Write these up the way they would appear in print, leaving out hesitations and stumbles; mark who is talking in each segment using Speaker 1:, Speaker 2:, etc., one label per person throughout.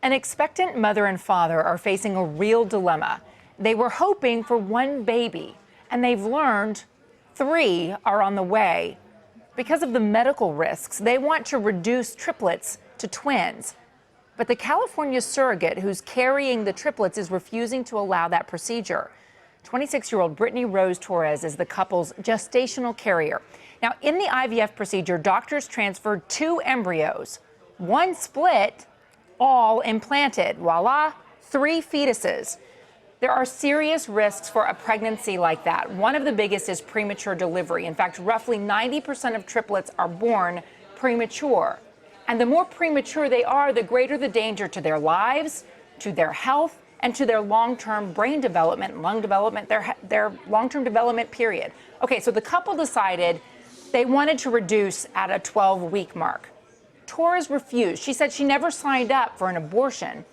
Speaker 1: An expectant mother and father are facing a real dilemma. They were hoping for one baby, and they've learned 3 are on the way. Because of the medical risks, they want to reduce triplets to twins. But the California surrogate who's carrying the triplets is refusing to allow that procedure. 26-year-old Brittany Rose Torres is the couple's gestational carrier. Now, in the IVF procedure, doctors transferred 2 embryos, 1 split, all implanted. Voila, 3 fetuses. There are serious risks for a pregnancy like that. One of the biggest is premature delivery. In fact, roughly 90% of triplets are born premature. And the more premature they are, the greater the danger to their lives, to their health, and to their long-term brain development, lung development, their long-term development period. Okay, so the couple decided they wanted to reduce at a 12-week mark. Torres refused. She said she never signed up for an abortion.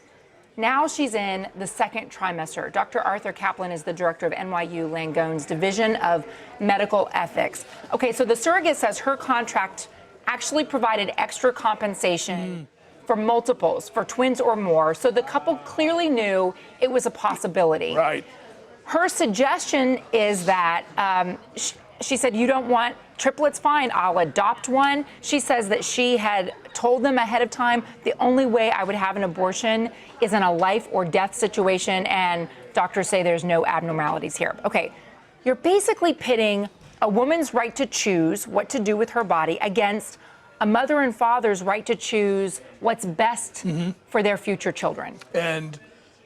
Speaker 1: Now she's in the 2nd trimester. Dr. Arthur Caplan is the director of NYU Langone's Division of Medical Ethics. Okay, so the surrogate says her contract actually provided extra compensation for multiples, for twins or more. So the couple clearly knew it was a possibility.
Speaker 2: Right.
Speaker 1: Her suggestion is that she said, you don't want triplets, fine, I'll adopt one. She says that she had told them ahead of time, the only way I would have an abortion is in a life or death situation, and doctors say there's no abnormalities here. Okay, you're basically pitting a woman's right to choose what to do with her body against a mother and father's right to choose what's best for their future children.
Speaker 2: And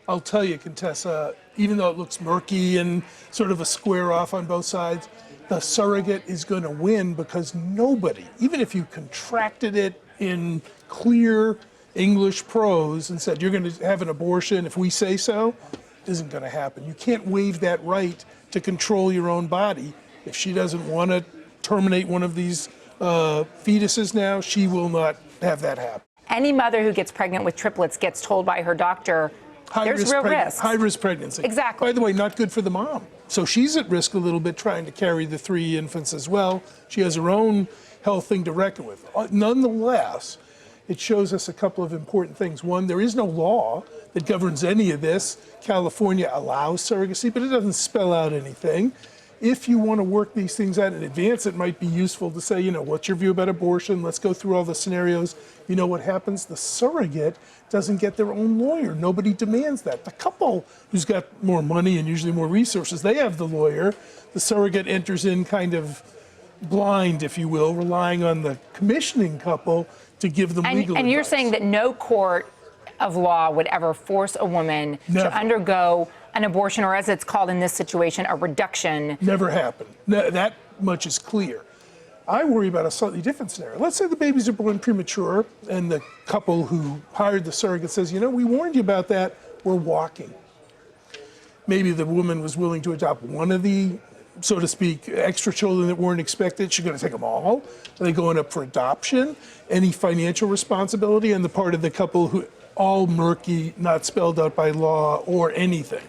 Speaker 2: I'll tell you, Contessa, even though it looks murky and sort of a square off on both sides, the surrogate is going to win because nobody, even if you contracted it in clear English prose and said, you're going to have an abortion if we say so, it isn't going to happen. You can't waive that right to control your own body. If she doesn't want to terminate one of these fetuses now, she will not have that happen.
Speaker 1: Any mother who gets pregnant with triplets gets told by her doctor, there's real risks.
Speaker 2: High-risk pregnancy.
Speaker 1: Exactly.
Speaker 2: By the way, not good for the mom. So she's at risk a little bit trying to carry the 3 infants as well. She has her own health thing to reckon with. Nonetheless, it shows us a couple of important things. One, there is no law that governs any of this. California allows surrogacy, but it doesn't spell out anything. If you want to work these things out in advance, it might be useful to say, you know, what's your view about abortion? Let's go through all the scenarios. You know what happens? The surrogate doesn't get their own lawyer. Nobody demands that. The couple who's got more money and usually more resources, they have the lawyer. The surrogate enters in kind of blind, if you will, relying on the commissioning couple to give them legal advice. And
Speaker 1: you're saying that no court of law would ever force a woman to undergo an abortion, or as it's called in this situation, a reduction.
Speaker 2: Never happened. That much is clear. I worry about a slightly different scenario. Let's say the babies are born premature and the couple who hired the surrogate says, you know, we warned you about that, we're walking. Maybe the woman was willing to adopt one of the, so to speak, extra children that weren't expected. She's going to take them all. Are they going up for adoption? Any financial responsibility on the part of the couple who all murky, not spelled out by law or anything?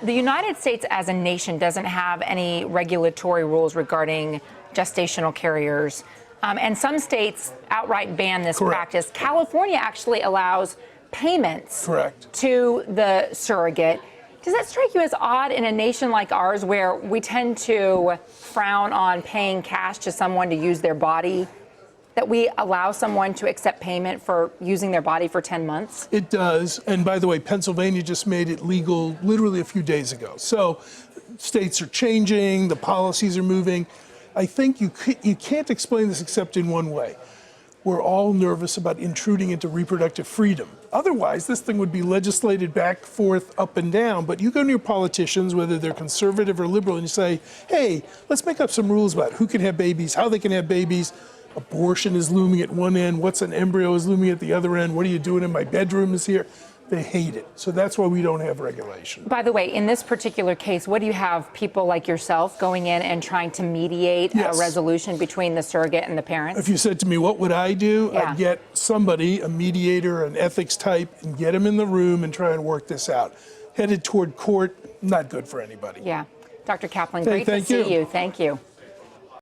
Speaker 1: The United States as a nation doesn't have any regulatory rules regarding gestational carriers. And some states outright ban this practice. California actually allows payments to the surrogate. Does that strike you as odd in a nation like ours where we tend to frown on paying cash to someone to use their body, that we allow someone to accept payment for using their body for 10 months?
Speaker 2: It does. And by the way, Pennsylvania just made it legal literally a few days ago. So states are changing, the policies are moving. I think you can't explain this except in one way. We're all nervous about intruding into reproductive freedom. Otherwise, this thing would be legislated back, forth, up and down. But you go to your politicians, whether they're conservative or liberal, and you say, hey, let's make up some rules about who can have babies, how they can have babies. Abortion is looming at one end. What's an embryo is looming at the other end. What are you doing in my bedroom is here. They hate it. So that's why we don't have regulation.
Speaker 1: By the way, in this particular case, what do you have people like yourself going in and trying to mediate a resolution between the surrogate and the parents?
Speaker 2: If you said to me, what would I do? I'd get somebody, a mediator, an ethics type, and get them in the room and try and work this out. Headed toward court, not good for anybody.
Speaker 1: Yeah. Dr. Caplan, great to see you. Thank you.